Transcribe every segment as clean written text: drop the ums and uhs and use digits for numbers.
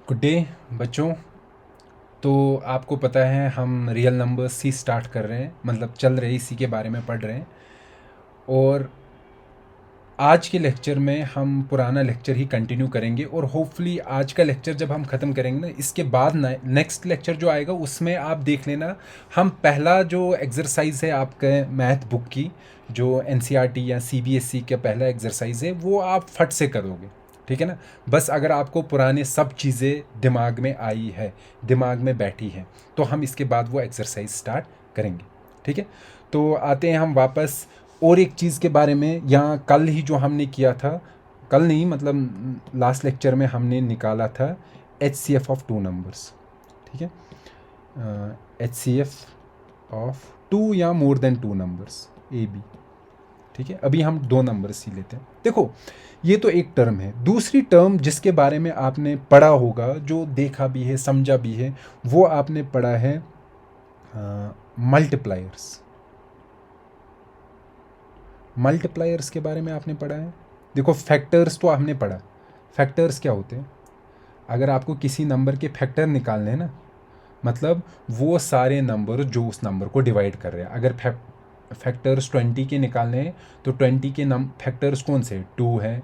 Good day बच्चों। तो आपको पता है हम रियल नंबर्स से स्टार्ट कर रहे हैं, मतलब चल रहे इसी के बारे में पढ़ रहे हैं। और आज के लेक्चर में हम पुराना लेक्चर ही कंटिन्यू करेंगे और होपफुली आज का लेक्चर जब हम ख़त्म करेंगे ना, इसके बाद नेक्स्ट लेक्चर जो आएगा उसमें आप देख लेना, हम पहला जो एक्सरसाइज है आपके मैथ बुक की, जो एनसीईआरटी या सीबीएसई का पहला एक्सरसाइज है, वो आप फट से करोगे। ठीक है ना। बस अगर आपको पुराने सब चीज़ें दिमाग में आई है, दिमाग में बैठी है, तो हम इसके बाद वो एक्सरसाइज स्टार्ट करेंगे। ठीक है। तो आते हैं हम वापस और एक चीज़ के बारे में। यहाँ कल ही जो हमने किया था, कल नहीं मतलब लास्ट लेक्चर में हमने निकाला था HCF ऑफ टू नंबर्स। ठीक है। HCF ऑफ टू या more than two numbers, AB। ठीक है। अभी हम दो नंबर्स ही लेते हैं। देखो, ये तो एक टर्म है। दूसरी टर्म जिसके बारे में आपने पढ़ा होगा, जो देखा भी है समझा भी है, वो आपने पढ़ा है मल्टीप्लायर्स। मल्टीप्लायर्स के बारे में आपने पढ़ा है। देखो, फैक्टर्स तो हमने पढ़ा। फैक्टर्स क्या होते हैं? अगर आपको किसी नंबर के फैक्टर निकालने हैं ना, मतलब वो सारे नंबर जो उस नंबर को डिवाइड कर रहे हैं। अगर फैक्टर्स 20 के निकालने हैं तो 20 के फैक्टर्स कौन से? 2 है,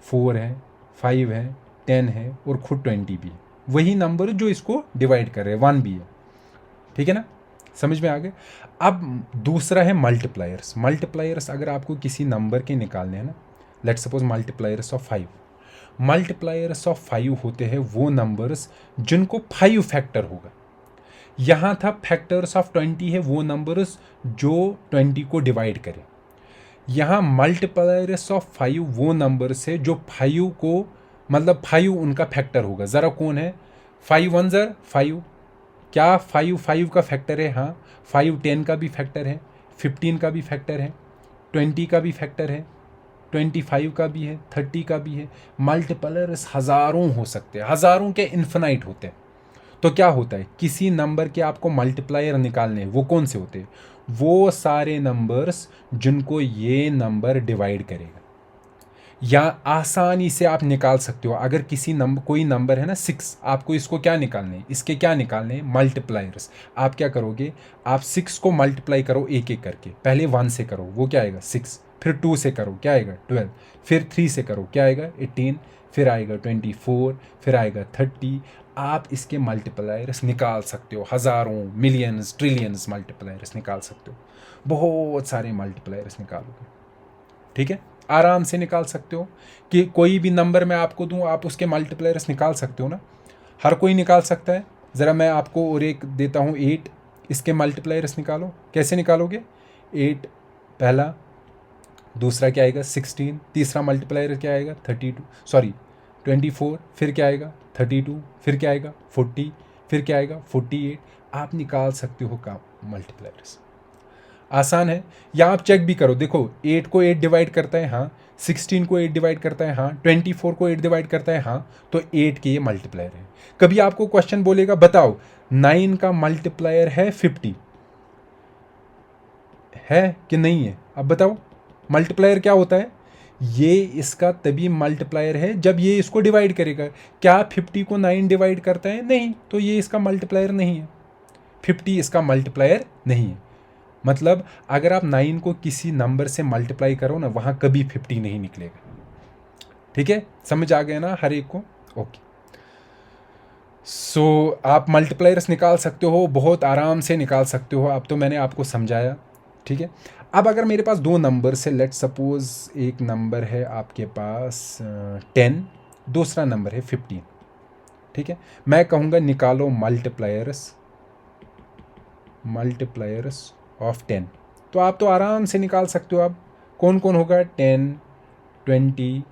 4 है, 5 है, 10 है और खुद 20 भी है। वही नंबर जो इसको डिवाइड कर रहे हैं, 1 भी है। ठीक है ना। समझ में आ गए। अब दूसरा है मल्टीप्लायर्स। मल्टीप्लायर्स अगर आपको किसी नंबर के निकालने हैं ना, let suppose multipliers of 5। Multipliers of 5 होते हैं वो नंबर्स जिनको 5 फैक्टर होगा। यहाँ था फैक्टर्स ऑफ 20 है वो नंबर्स जो 20 को डिवाइड करें। यहाँ मल्टीप्लायर्स ऑफ 5 वो नंबर्स है जो 5 को, मतलब 5 उनका फैक्टर होगा। ज़रा कौन है? 5 1 ज़र 5। क्या 5 5 का फैक्टर है? हाँ। 5 10 का भी फैक्टर है, 15 का भी फैक्टर है, 20 का भी फैक्टर है, 25 का भी है, 30 का भी है। मल्टीप्लायर्स हज़ारों हो सकते हैं, हज़ारों के इन्फिनाइट होते हैं। तो क्या होता है, किसी नंबर के आपको मल्टीप्लायर निकालने हैं, वो कौन से होते हैं? वो सारे नंबर्स जिनको ये नंबर डिवाइड करेगा। या आसानी से आप निकाल सकते हो, अगर किसी नंबर, कोई नंबर है ना 6, आपको इसको क्या निकालने हैं? इसके क्या निकालने हैं? मल्टीप्लायर्स। आप क्या करोगे? आप 6 को मल्टीप्लाई करो एक एक करके। पहले 1 से करो, वो क्या आएगा? 6। फिर 2 से करो, क्या आएगा? 12। फिर 3 से करो, क्या आएगा? 18। फिर आएगा 24। फिर आएगा 30। आप इसके मल्टीप्लायर्स निकाल सकते हो, हज़ारों, मिलियंस, ट्रिलियंस मल्टीप्लायर्स निकाल सकते हो। बहुत सारे मल्टीप्लायर्स निकालोगे। ठीक है। आराम से निकाल सकते हो कि कोई भी नंबर मैं आपको दूं, आप उसके मल्टीप्लायर्स निकाल सकते हो ना। हर कोई निकाल सकता है। ज़रा मैं आपको और एक देता हूँ, 8। इसके मल्टीप्लायर्स निकालो। कैसे निकालोगे? 8 पहला, दूसरा क्या आएगा? 16। तीसरा मल्टीप्लायर क्या आएगा? 32, सॉरी 24। फिर क्या आएगा? 32। फिर क्या आएगा? 40। फिर क्या आएगा? 48। आप निकाल सकते हो का मल्टीप्लायर्स। आसान है। या आप चेक भी करो, देखो 8 को 8 डिवाइड करता है, हाँ। 16 को 8 डिवाइड करता है, हाँ। 24 को 8 डिवाइड करता है, हाँ। तो 8 के ये मल्टीप्लायर है। कभी आपको क्वेश्चन बोलेगा, बताओ 9 का मल्टीप्लायर है 50, है कि नहीं है? अब बताओ, मल्टीप्लायर क्या होता है? ये इसका तभी मल्टीप्लायर है जब ये इसको डिवाइड करेगा। क्या 50 को 9 डिवाइड करता है? नहीं, तो ये इसका मल्टीप्लायर नहीं है। 50 इसका मल्टीप्लायर नहीं है। मतलब अगर आप 9 को किसी नंबर से मल्टीप्लाई करो ना, वहाँ कभी 50 नहीं निकलेगा। ठीक है, समझ आ गया ना हर एक को? ओके। सो आप मल्टीप्लायर्स निकाल सकते हो, बहुत आराम से निकाल सकते हो। अब तो मैंने आपको समझाया। ठीक है। अब अगर मेरे पास दो नंबर से, लेट सपोज एक नंबर है आपके पास 10, दूसरा नंबर है 15। ठीक है। मैं कहूँगा निकालो मल्टीप्लायर्स ऑफ 10। तो आप तो आराम से निकाल सकते हो। अब कौन कौन होगा? 10, 20,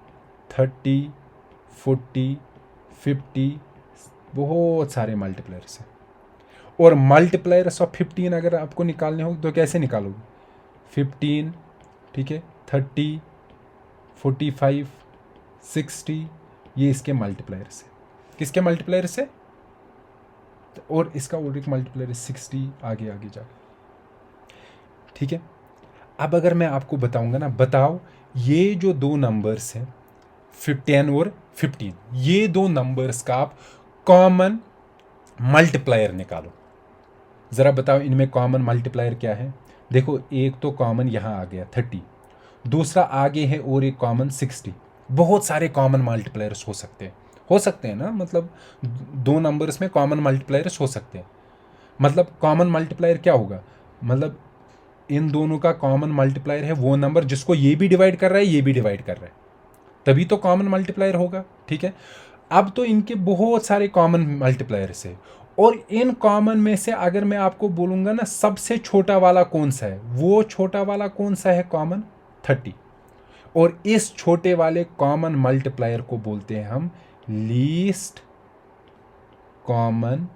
30, 40, 50, बहुत सारे मल्टीप्लायर्स हैं। और मल्टीप्लायर्स ऑफ 15 अगर आपको निकालने हो तो कैसे निकालोगे? 15, ठीक है, 30, 45, 60, ये इसके मल्टीप्लायर्स है। किसके मल्टीप्लायर्स है? और इसका और एक मल्टीप्लायर 60, आगे आगे जाके। ठीक है। अब अगर मैं आपको बताऊंगा ना, बताओ ये जो दो नंबर्स हैं 10 और 15, ये दो नंबर्स का आप कॉमन मल्टीप्लायर निकालो। ज़रा बताओ इनमें कॉमन मल्टीप्लायर क्या है। देखो एक तो कॉमन यहाँ आ गया 30, दूसरा आगे है और एक कॉमन 60। बहुत सारे कॉमन मल्टीप्लायर्स हो सकते हैं ना, मतलब दो नंबर्स में कॉमन मल्टीप्लायर्स हो सकते हैं। मतलब कॉमन मल्टीप्लायर क्या होगा, मतलब इन दोनों का कॉमन मल्टीप्लायर है वो नंबर जिसको ये भी डिवाइड कर रहा है ये भी डिवाइड कर रहा है, तभी तो कॉमन मल्टीप्लायर होगा। ठीक है, अब तो इनके बहुत सारे कॉमन मल्टीप्लायर्स है, और इन कॉमन में से अगर मैं आपको बोलूँगा ना सबसे छोटा वाला कौन सा है, वो छोटा वाला कौन सा है, कॉमन 30। और इस छोटे वाले कॉमन मल्टीप्लायर को बोलते हैं हम least common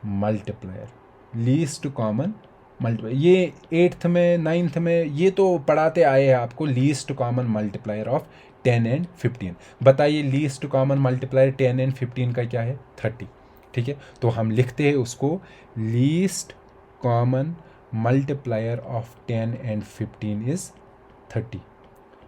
multiplier. Least common multiplier, ये 8th में 9th में ये तो पढ़ाते आए हैं आपको, least common multiplier of 10 and 15। बताइए लीस्ट कॉमन मल्टीप्लायर 10 एंड 15 का क्या है, 30। ठीक है, तो हम लिखते हैं उसको least common multiplier of 10 and 15 is 30।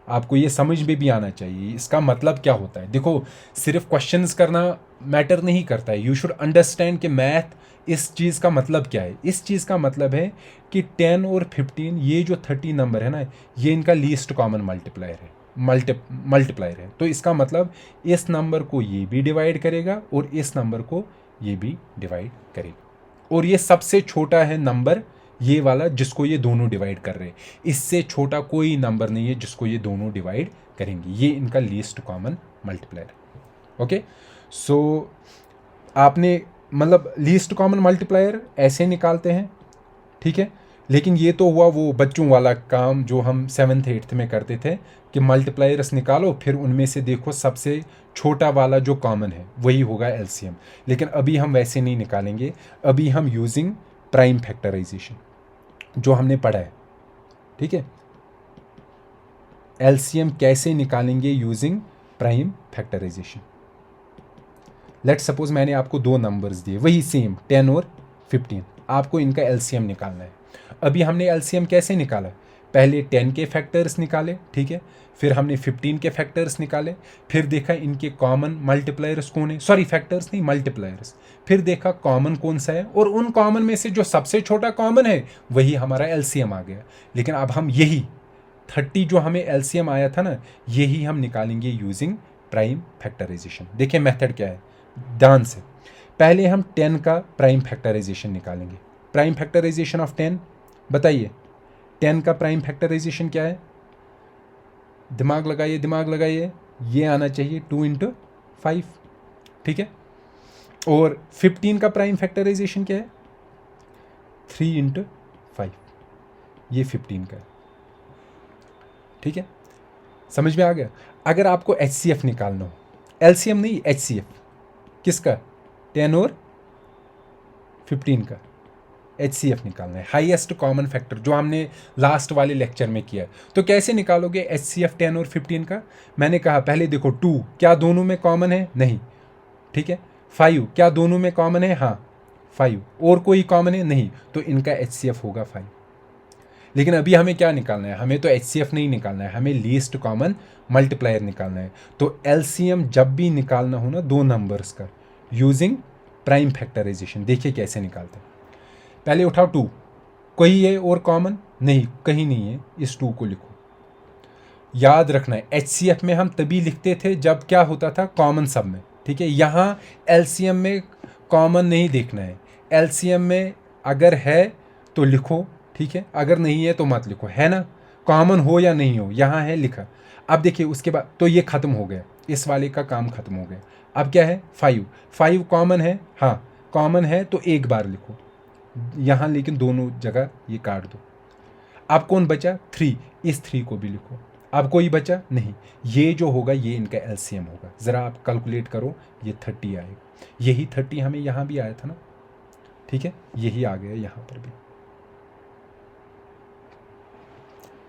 आपको ये समझ में भी आना चाहिए इसका मतलब क्या होता है। देखो सिर्फ क्वेश्चंस करना मैटर नहीं करता है, यू शुड अंडरस्टैंड कि मैथ इस चीज़ का मतलब क्या है। इस चीज़ का मतलब है कि 10 और 15 ये जो 30 नंबर है ना, ये इनका लीस्ट कॉमन मल्टीप्लायर है, मल्टीप्लायर है। तो इसका मतलब इस नंबर को ये भी डिवाइड करेगा और इस नंबर को ये भी डिवाइड करेगा, और ये सबसे छोटा है नंबर ये वाला जिसको ये दोनों डिवाइड कर रहे हैं। इससे छोटा कोई नंबर नहीं है जिसको ये दोनों डिवाइड करेंगे, ये इनका लीस्ट कॉमन मल्टीप्लायर। ओके, सो आपने मतलब लीस्ट कॉमन मल्टीप्लायर ऐसे निकालते हैं। ठीक है, लेकिन ये तो हुआ वो बच्चों वाला काम जो हम 7th 8th में करते थे कि मल्टीप्लायर्स निकालो फिर उनमें से देखो सबसे छोटा वाला जो कॉमन है वही होगा एलसीएम। लेकिन अभी हम वैसे नहीं निकालेंगे, अभी हम यूजिंग प्राइम फैक्टराइजेशन जो हमने पढ़ा है। ठीक है, एलसीएम कैसे निकालेंगे using prime factorisation. Let suppose मैंने आपको दो नंबर्स दिए वही सेम 10 और 15, आपको इनका एलसीएम निकालना है। अभी हमने एलसीएम कैसे निकाला, पहले 10 के फैक्टर्स निकाले, ठीक है, फिर हमने 15 के फैक्टर्स निकाले, फिर देखा इनके कॉमन मल्टीप्लायर्स कौन है, सॉरी फैक्टर्स नहीं मल्टीप्लायर्स, फिर देखा कॉमन कौन सा है, और उन कॉमन में से जो सबसे छोटा कॉमन है वही हमारा एलसीएम आ गया। लेकिन अब हम यही 30 जो हमें एलसीएम आया था ना, यही हम निकालेंगे यूजिंग प्राइम फैक्टराइजेशन। देखिए मेथड क्या है, ध्यान से। पहले हम 10 का प्राइम फैक्टराइजेशन निकालेंगे। प्राइम फैक्टराइजेशन ऑफ 10 बताइए, 10 का प्राइम फैक्टराइजेशन क्या है, दिमाग लगाइए दिमाग लगाइए, ये आना चाहिए 2 × 5। ठीक है, और 15 का प्राइम फैक्टराइजेशन क्या है, 3 × 5, ये 15 का है। ठीक है, समझ में आ गया। अगर आपको एचसीएफ निकालना हो, एलसीएम नहीं एचसीएफ, किसका, 10 और 15 का एचसीएफ निकालना है, हाईएस्ट कॉमन फैक्टर, जो हमने लास्ट वाले लेक्चर में किया। तो कैसे निकालोगे एचसीएफ 10 और 15 का, मैंने कहा पहले देखो 2 क्या दोनों में कॉमन है, नहीं, ठीक है, 5 क्या दोनों में कॉमन है, हाँ 5, और कोई कॉमन है नहीं, तो इनका एचसीएफ होगा 5। लेकिन अभी हमें क्या निकालना है, हमें तो एचसीएफ नहीं निकालना है, हमें लीस्ट कॉमन मल्टीप्लायर निकालना है। तो एलसीएम जब भी निकालना हो ना दो नंबर्स का यूजिंग प्राइम फैक्टराइजेशन, देखिए कैसे निकालते हैं। पहले उठाओ 2, कोई है और कॉमन, नहीं कहीं नहीं है, इस 2 को लिखो। याद रखना है एचसीएफ में हम तभी लिखते थे जब क्या होता था, कॉमन सब में। ठीक है, यहाँ एलसीएम में कॉमन नहीं देखना है, एलसीएम में अगर है तो लिखो, ठीक है, अगर नहीं है तो मत लिखो, है ना, कॉमन हो या नहीं हो यहाँ है लिखा। अब देखिए उसके बाद तो ये ख़त्म हो गया, इस वाले का काम ख़त्म हो गया। अब क्या है, 5 कॉमन है, हाँ कॉमन है तो एक बार लिखो यहाँ, लेकिन दोनों जगह ये काट दो। अब कौन बचा, 3, इस 3 को भी लिखो। अब कोई बचा नहीं, ये जो होगा ये इनका एलसीएम होगा। ज़रा आप कैलकुलेट करो, ये 30 आएगा, यही 30 हमें यहाँ भी आया था ना, ठीक है, यही आ गया यहाँ पर भी।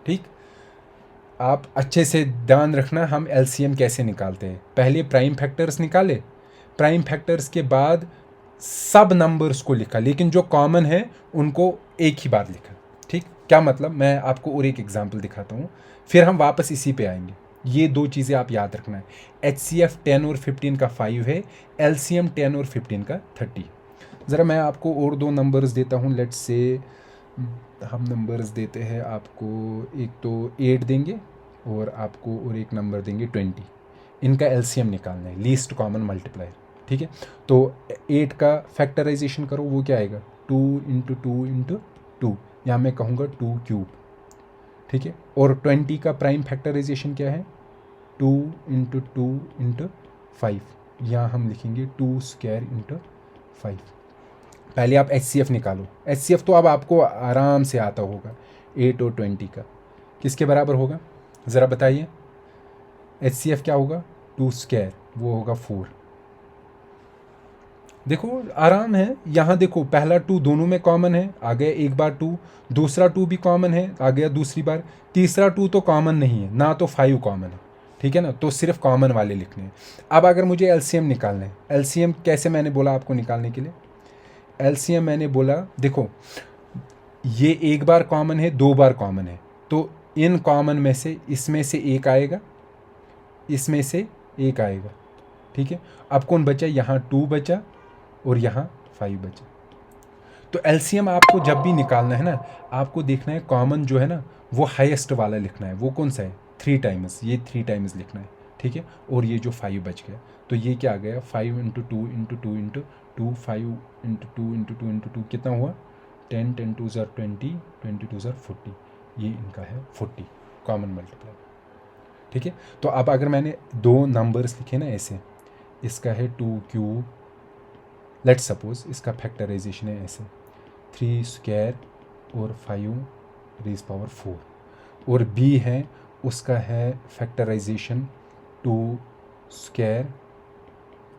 ठीक, आप अच्छे से ध्यान रखना हम एलसीएम कैसे निकालते हैं। पहले प्राइम फैक्टर्स निकाले, प्राइम फैक्टर्स के बाद सब नंबर्स को लिखा, लेकिन जो कॉमन है उनको एक ही बार लिखा। ठीक, क्या मतलब, मैं आपको और एक एग्जांपल दिखाता हूँ, फिर हम वापस इसी पे आएंगे। ये दो चीज़ें आप याद रखना है। HCF 10 और 15 का 5 है, LCM 10 और 15 का 30। ज़रा मैं आपको और दो नंबर्स देता हूँ। लेट्स से हम नंबर्स देते हैं आपको, एक तो 8 देंगे और आपको और एक नंबर देंगे 20। इनका LCM निकालना है, लीस्ट कॉमन मल्टीप्लायर। ठीक है, तो 8 का फैक्टराइजेशन करो, वो क्या आएगा 2 इंटू 2 इंटू 2, यहाँ मैं कहूँगा 2 क्यूब। ठीक है, और 20 का प्राइम फैक्टराइजेशन क्या है 2 इंटू 2 इंटू 5, यहाँ हम लिखेंगे 2 स्क्वायर इंटू 5। पहले आप HCF निकालो। HCF तो अब आपको आराम से आता होगा, 8 और 20 का किसके बराबर होगा ज़रा बताइए। HCF क्या होगा 2 स्क्वायर, वो होगा 4। देखो आराम है, यहाँ देखो पहला 2 दोनों में कॉमन है, आ गया एक बार 2, दूसरा 2 भी कॉमन है, आ गया दूसरी बार, तीसरा 2 तो कॉमन नहीं है ना, तो 5 कॉमन है। ठीक है ना, तो सिर्फ कॉमन वाले लिखने हैं। अब अगर मुझे LCM निकालना है, LCM कैसे मैंने बोला आपको निकालने के लिए, LCM मैंने बोला देखो ये एक बार कॉमन है, दो बार कॉमन है, तो इन कॉमन में से इसमें से एक आएगा, इसमें से एक आएगा। ठीक है, अब कौन बचा, यहाँ 2 बचा और यहाँ 5 बचा। तो LCM आपको जब भी निकालना है ना, आपको देखना है कॉमन जो है ना वो हाईएस्ट वाला लिखना है। वो कौन सा है 3 टाइम्स, ये 3 टाइम्स लिखना है। ठीक है, और ये जो 5 बच गया, तो ये क्या आ गया 5 into 2 into 2 into 2, 5 into 2 into 2 into 2 कितना हुआ 10, 10 2 ज़र 20, 20 2 ज़र 40, ये इनका है 40 कॉमन मल्टीप्लाई। ठीक है, तो अब अगर मैंने दो नंबर्स लिखे ना ऐसे, इसका है 2 क्यूब, लेट्स सपोज इसका फैक्टराइजेशन है ऐसे 3 स्क्वायर और 5 रेज पावर 4, और B है उसका है फैक्टराइजेशन 2 स्क्वायर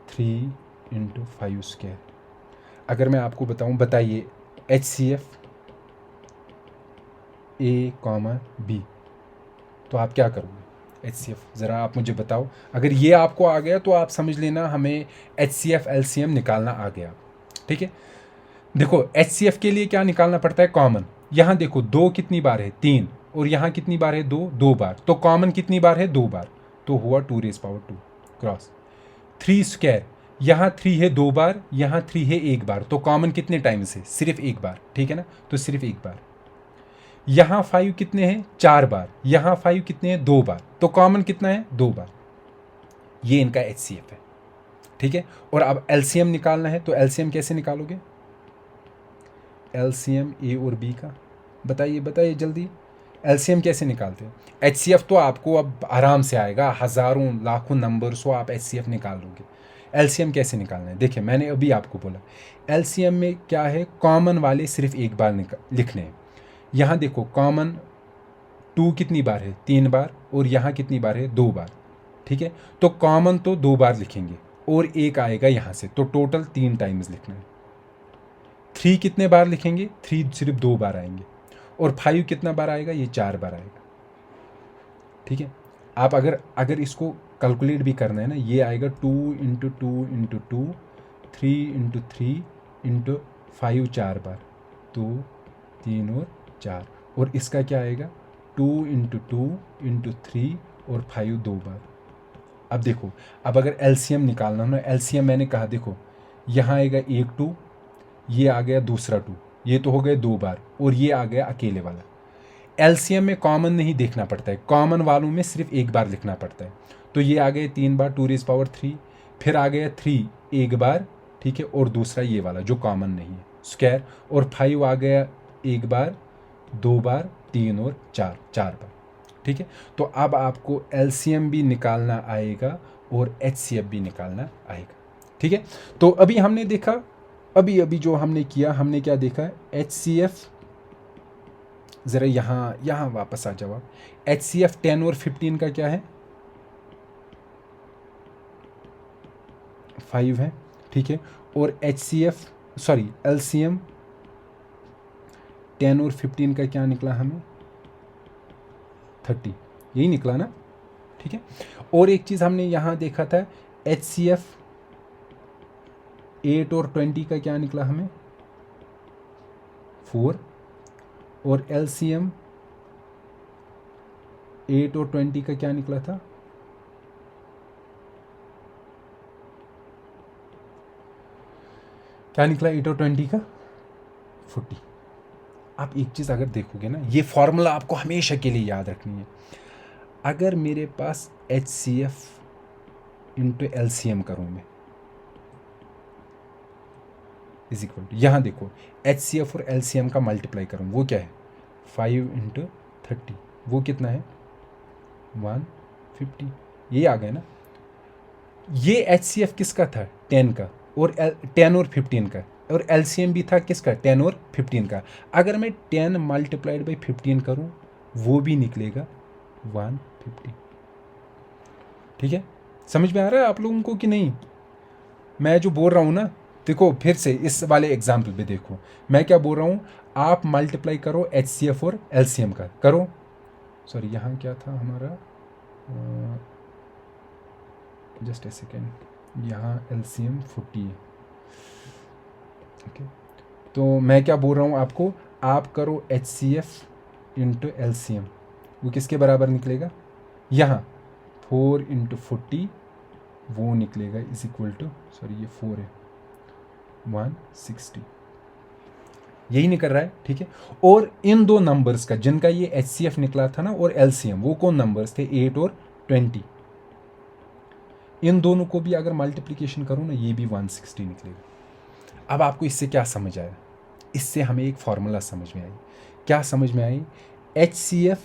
3 इंटू 5 स्क्वायर। अगर मैं आपको बताऊं, बताइए HCF A, B, तो आप क्या करोगे HCF ज़रा आप मुझे बताओ। अगर ये आपको आ गया तो आप समझ लेना हमें HCF LCM निकालना आ गया। ठीक है, देखो HCF के लिए क्या निकालना पड़ता है कॉमन। यहाँ देखो 2 कितनी बार है 3, और यहाँ कितनी बार है 2 बार, तो कॉमन कितनी बार है 2 बार, तो हुआ 2 रेज पावर 2 क्रॉस 3 स्क्वायर, यहाँ 3 है 2 बार, यहाँ 3 है 1 बार, तो कॉमन कितने टाइम्स है सिर्फ 1 बार। ठीक है ना, तो सिर्फ 1 बार। यहाँ 5 कितने हैं 4 बार, यहाँ 5 कितने हैं 2 बार, तो कॉमन कितना है 2 बार। ये इनका HCF है। ठीक है, और अब LCM निकालना है, तो LCM कैसे निकालोगे, LCM A और B का बताइए बताइए जल्दी, LCM कैसे निकालते हैं। HCF तो आपको अब आराम से आएगा, हज़ारों लाखों नंबर्स हो आप HCF निकाल लोगे। LCM कैसे निकालना है, देखिए मैंने अभी आपको बोला LCM में क्या है, कॉमन वाले सिर्फ एक बार लिखने हैं। यहाँ देखो कॉमन 2 कितनी बार है 3 बार, और यहाँ कितनी बार है 2 बार। ठीक है, तो कॉमन तो 2 बार लिखेंगे और एक आएगा यहाँ से, तो टोटल 3 टाइम्स लिखना है। 3 कितने बार लिखेंगे, 3 सिर्फ 2 बार आएंगे, और 5 कितना बार आएगा, ये 4 बार आएगा। ठीक है, आप अगर इसको कैलकुलेट भी करना है ना, ये आएगा 2 इंटू 2 इंटू 2, 3 इंटू 3 इंटू 5 4 बार, 2 3 और 4, और इसका क्या आएगा 2 इंटू 2 इंटू 3 और 5 2 बार। अब देखो, अब अगर LCM निकालना हो ना, LCM मैंने कहा देखो यहाँ आएगा एक 2, ये आ गया दूसरा 2, ये तो हो गए 2 बार, और ये आ गया अकेले वाला। LCM में कॉमन नहीं देखना पड़ता है, कॉमन वालों में सिर्फ एक बार लिखना पड़ता है। तो ये आ गए 3 बार 2 रेज पावर 3, फिर आ गया 3 एक बार, ठीक है, और दूसरा ये वाला जो कॉमन नहीं है स्क्वायर, और 5 आ गया एक बार 2 बार 3 और 4 बार। ठीक है, तो अब आपको LCM भी निकालना आएगा और HCF भी निकालना आएगा। ठीक है, तो अभी हमने देखा, अभी जो हमने किया, हमने क्या देखा HCF, ज़रा यहाँ वापस आ जाओ आप। HCF 10 और 15 का क्या है 5 है। ठीक है, और LCM 10 और 15 का क्या निकला हमें 30, यही निकला ना। ठीक है, और एक चीज़ हमने यहाँ देखा था HCF 8 और 20 का क्या निकला हमें 4, और LCM 8 और 20 का क्या निकला था क्या निकला 8 और 20 का 40। आप एक चीज़ अगर देखोगे ना, ये फॉर्मूला आपको हमेशा के लिए याद रखनी है। अगर मेरे पास HCF इंटू LCM करूँ मैं, इज इक्वल टू, यहाँ देखो HCF और LCM का मल्टीप्लाई करूँ, वो क्या है 5 इंटू 30, वो कितना है 150। ये आ गया ना। ये HCF किसका था 10 का, और 10 और 15 का, और LCM भी था किसका 10 और 15 का। अगर मैं 10 मल्टीप्लाइड बाई 15 करूँ वो भी निकलेगा 150। ठीक है, समझ में आ रहा है आप लोगों को कि नहीं मैं जो बोल रहा हूँ ना। देखो फिर से इस वाले एग्जाम्पल पे देखो मैं क्या बोल रहा हूँ, आप मल्टीप्लाई करो HCF और LCM का करो। सॉरी यहाँ क्या था हमारा, जस्ट ए सेकेंड, यहाँ LCM 40 है। ओके, तो मैं क्या बोल रहा हूँ आपको, आप करो HCF इंटू LCM, वो किसके बराबर निकलेगा, यहाँ 4 इंटू 40 वो निकलेगा इज इक्वल टू, सॉरी ये 4 है 160, यही निकल रहा है। ठीक है, और इन दो नंबर्स का जिनका ये HCF निकला था ना और LCM, वो कौन नंबर्स थे 8 और 20, इन दोनों को भी अगर मल्टीप्लिकेशन करूँ ना ये भी 160 निकलेगा। अब आपको इससे क्या समझ आया, इससे हमें एक फॉर्मूला समझ में आई। क्या समझ में आई, HCF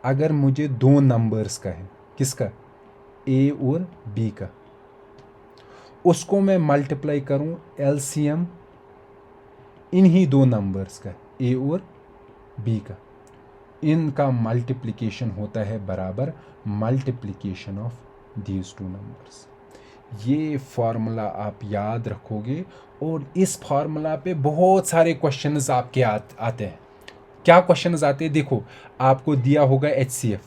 अगर मुझे दो नंबर्स का है, किसका A और B का, उसको मैं मल्टीप्लाई करूं LCM इन्हीं दो नंबर्स का A और B का, इनका मल्टीप्लिकेशन होता है बराबर multiplication of these two numbers. ये फार्मूला आप याद रखोगे और इस फार्मूला पे बहुत सारे क्वेश्चंस आपके आते हैं। क्या क्वेश्चंस आते हैं देखो, आपको दिया होगा HCF,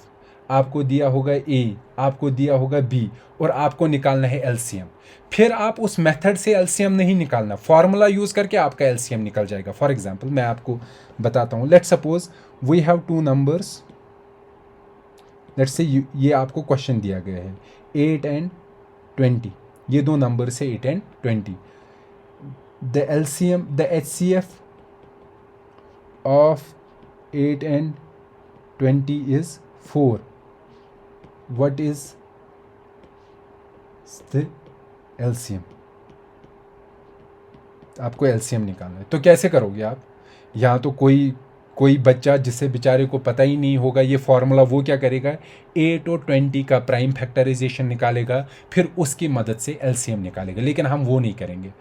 आपको दिया होगा A, आपको दिया होगा B, और आपको निकालना है LCM। फिर आप उस मेथड से LCM नहीं निकालना, फार्मूला यूज़ करके आपका LCM निकल जाएगा। फॉर एग्जांपल मैं आपको बताता हूँ, let's suppose we have two numbers, let's say ये आपको क्वेश्चन दिया गया है 8 एंड 20, ये दो नंबर से 8 and 20, the LCM the HCF of 8 and 20 is 4. What is the LCM? आपको LCM निकालना है, तो कैसे करोगे आप, यहाँ तो कोई बच्चा जिससे बेचारे को पता ही नहीं होगा ये फॉर्मूला, वो क्या करेगा 8 और 20 का प्राइम फैक्टराइजेशन निकालेगा, फिर उसकी मदद से LCM निकालेगा। लेकिन हम वो नहीं करेंगे।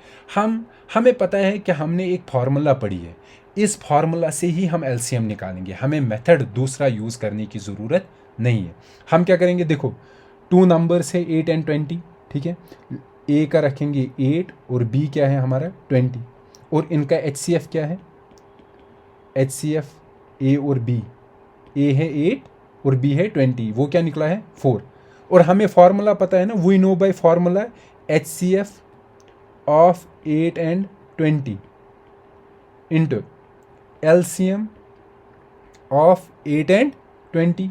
हमें पता है कि हमने एक फार्मूला पढ़ी है, इस फार्मूला से ही हम LCM निकालेंगे, हमें मेथड दूसरा यूज़ करने की ज़रूरत नहीं है। हम क्या करेंगे देखो, टू नंबर है 8 एंड 20, ठीक है, A का रखेंगे 8 और B क्या है हमारा 20, और इनका HCF क्या है, HCF A और B, A है 8 और B है 20, वो क्या निकला है 4। और हमें फार्मूला पता है ना, we know by formula HCF of 8 and 20 into LCM of 8 and 20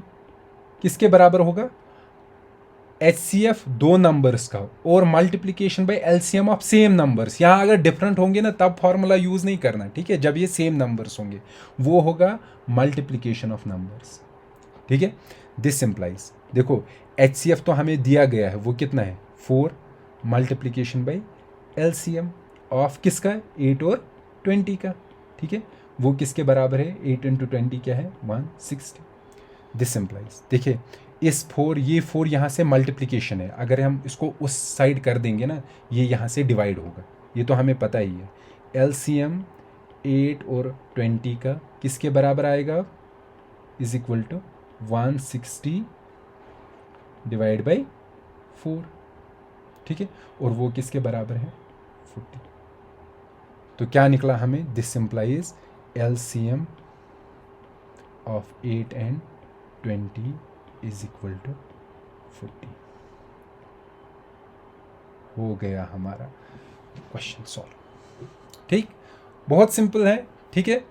किसके बराबर होगा, HCF दो नंबर्स का और multiplication by LCM of same numbers. यहाँ अगर डिफरेंट होंगे ना तब फार्मूला यूज़ नहीं करना, ठीक है, जब ये सेम नंबर्स होंगे वो होगा मल्टीप्लिकेशन ऑफ नंबर्स। ठीक है, दिस सिंप्लाइज, देखो HCF तो हमें दिया गया है, वो कितना है 4, मल्टीप्लिकेशन बाय LCM ऑफ किसका 8 और 20 का, ठीक है, वो किसके बराबर है 8 इंटू 20 क्या है 160। दिस सिंप्लाइज, देखिए इस 4, ये 4 यहाँ से मल्टीप्लिकेशन है, अगर हम इसको उस साइड कर देंगे ना ये यहाँ से डिवाइड होगा, ये तो हमें पता ही है। LCM 8 और 20 का किसके बराबर आएगा, is equal to 160 divide by 4, ठीक है, और वो किसके बराबर है 40। तो क्या निकला हमें, this simplify LCM of 8 and 20 is equal to 40। हो गया हमारा क्वेश्चन सॉल्व। ठीक, बहुत सिंपल है। ठीक है,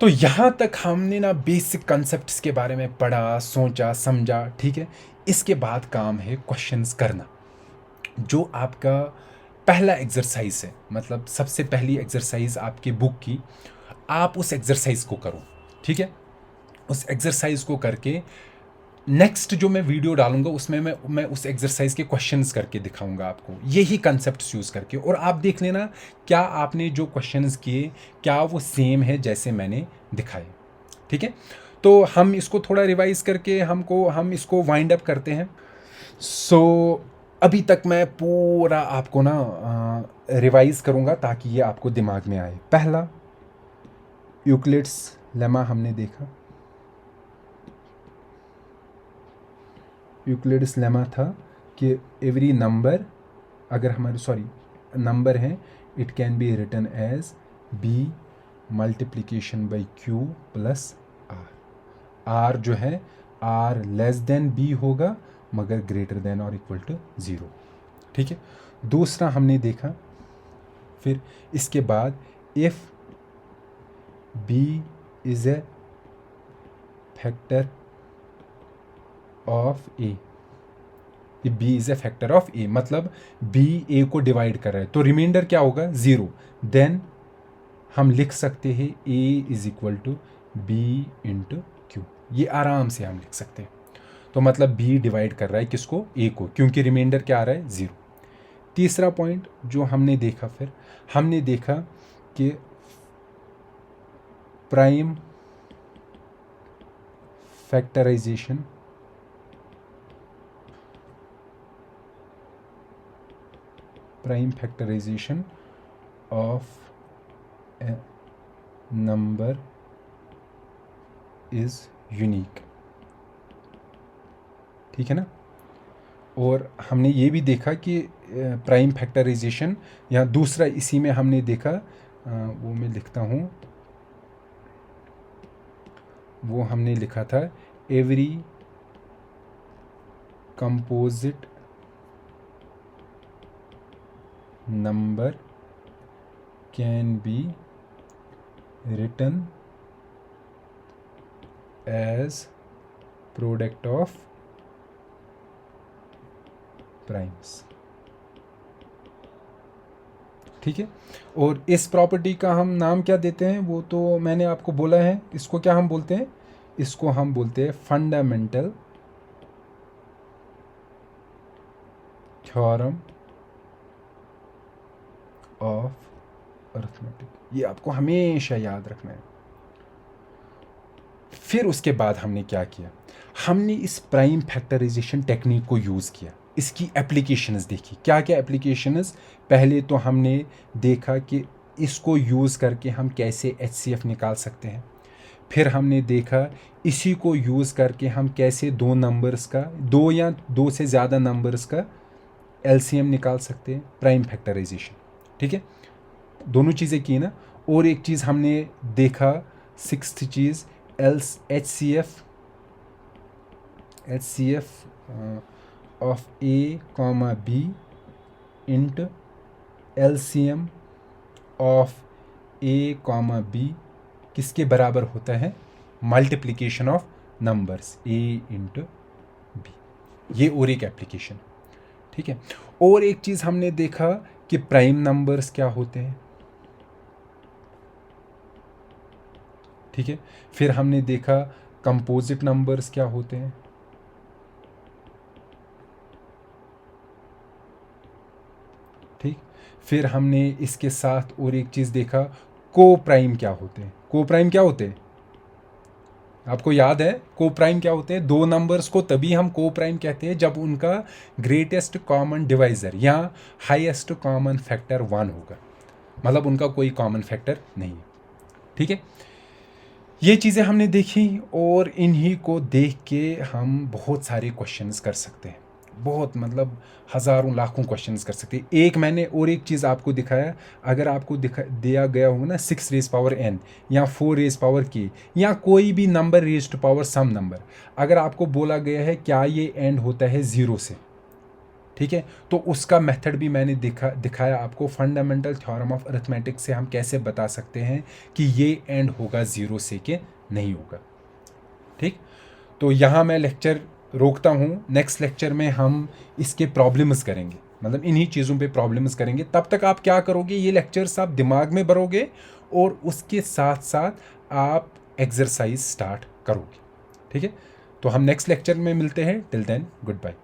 तो यहाँ तक हमने ना बेसिक कंसेप्ट्स के बारे में पढ़ा, सोचा, समझा। ठीक है, इसके बाद काम है क्वेश्चंस करना। जो आपका पहला एक्सरसाइज है, मतलब सबसे पहली एक्सरसाइज आपके बुक की, आप उस एक्सरसाइज को करो, ठीक है। उस एक्सरसाइज को करके नेक्स्ट जो मैं वीडियो डालूंगा उसमें मैं उस एक्सरसाइज के क्वेश्चंस करके दिखाऊंगा आपको, यही कंसेप्ट्स यूज़ करके, और आप देख लेना क्या आपने जो क्वेश्चंस किए क्या वो सेम है जैसे मैंने दिखाए, ठीक है। तो हम इसको थोड़ा रिवाइज करके हम इसको वाइंड अप करते हैं। सो अभी तक मैं पूरा आपको ना रिवाइज करूँगा ताकि ये आपको दिमाग में आए। पहला यूक्लिड्स लेमा हमने देखा, यूक्लिड्स लेमा था कि एवरी नंबर, अगर हमारे नंबर है, it can be written as b multiplication by q plus r. R जो है आर लेस देन बी होगा मगर ग्रेटर देन और इक्वल टू 0, ठीक है। दूसरा हमने देखा, फिर इसके बाद if b is a factor of a, b is a factor of a मतलब बी ए को डिवाइड कर रहा है, तो रिमाइंडर क्या होगा 0, देन हम लिख सकते हैं a is equal to b into q, ये आराम से हम लिख सकते हैं। तो मतलब बी डिवाइड कर रहा है किसको, ए को, क्योंकि रिमाइंडर क्या आ रहा है 0। तीसरा पॉइंट जो हमने देखा, फिर हमने देखा कि prime factorisation of a number is unique, ठीक है ना। और हमने ये भी देखा कि प्राइम फैक्टराइजेशन, या दूसरा इसी में हमने देखा, वो मैं लिखता हूँ, वो हमने लिखा था every composite number can be written as product of primes, ठीक है। और इस प्रॉपर्टी का हम नाम क्या देते हैं वो तो मैंने आपको बोला है, इसको क्या हम बोलते हैं, इसको हम बोलते हैं फंडामेंटल थ्योरम ऑफ अरिथमेटिक, ये आपको हमेशा याद रखना है। फिर उसके बाद हमने क्या किया, हमने इस प्राइम फैक्टराइजेशन टेक्निक को यूज़ किया, इसकी एप्लीकेशंस देखी, क्या क्या एप्लीकेशंस। पहले तो हमने देखा कि इसको यूज़ करके हम कैसे HCF निकाल सकते हैं। फिर हमने देखा इसी को यूज़ करके हम कैसे दो नंबर्स का, दो या दो से ज़्यादा नंबर्स का LCM निकाल सकते हैं, प्राइम फैक्टराइजेशन, ठीक है। दोनों चीज़ें की ना। और एक चीज़ हमने देखा, sixth cheese HCF of A, B into LCM of A, B किसके बराबर होता है, multiplication of numbers A into B, ये और एक एप्लीकेशन, ठीक है। और एक चीज़ हमने देखा कि प्राइम नंबर्स क्या होते हैं, ठीक है। फिर हमने देखा कंपोजिट नंबर्स क्या होते हैं, ठीक। फिर हमने इसके साथ और एक चीज़ देखा, को प्राइम क्या होते हैं। को प्राइम क्या होते हैं, आपको याद है को प्राइम क्या होते हैं, दो नंबर्स को तभी हम को प्राइम कहते हैं जब उनका ग्रेटेस्ट कॉमन डिवाइज़र या हाईएस्ट कॉमन फैक्टर 1 होगा, मतलब उनका कोई कॉमन फैक्टर नहीं है, ठीक है। ये चीज़ें हमने देखी और इन्हीं को देख के हम बहुत सारे क्वेश्चंस कर सकते हैं, बहुत मतलब हज़ारों लाखों क्वेश्चंस कर सकते हैं। एक मैंने और एक चीज़ आपको दिखाया, अगर आपको दिया गया हो ना 6 रेज़ पावर n या 4 रेज़ पावर k या कोई भी number raise to power some number, अगर आपको बोला गया है क्या ये एंड होता है 0 से, ठीक है, तो उसका मेथड भी मैंने दिखाया आपको। फंडामेंटल थ्योरम ऑफ अरिथमेटिक से हम कैसे बता सकते हैं कि ये एंड होगा 0 से कि नहीं होगा, ठीक। तो यहाँ मैं लेक्चर रोकता हूँ, नेक्स्ट लेक्चर में हम इसके प्रॉब्लम्स करेंगे, मतलब इन्हीं चीज़ों पे प्रॉब्लम्स करेंगे। तब तक आप क्या करोगे, ये लेक्चर्स आप दिमाग में भरोगे और उसके साथ साथ आप एक्सरसाइज स्टार्ट करोगे। ठीक है, तो हम नेक्स्ट लेक्चर में मिलते हैं। Till then good bye.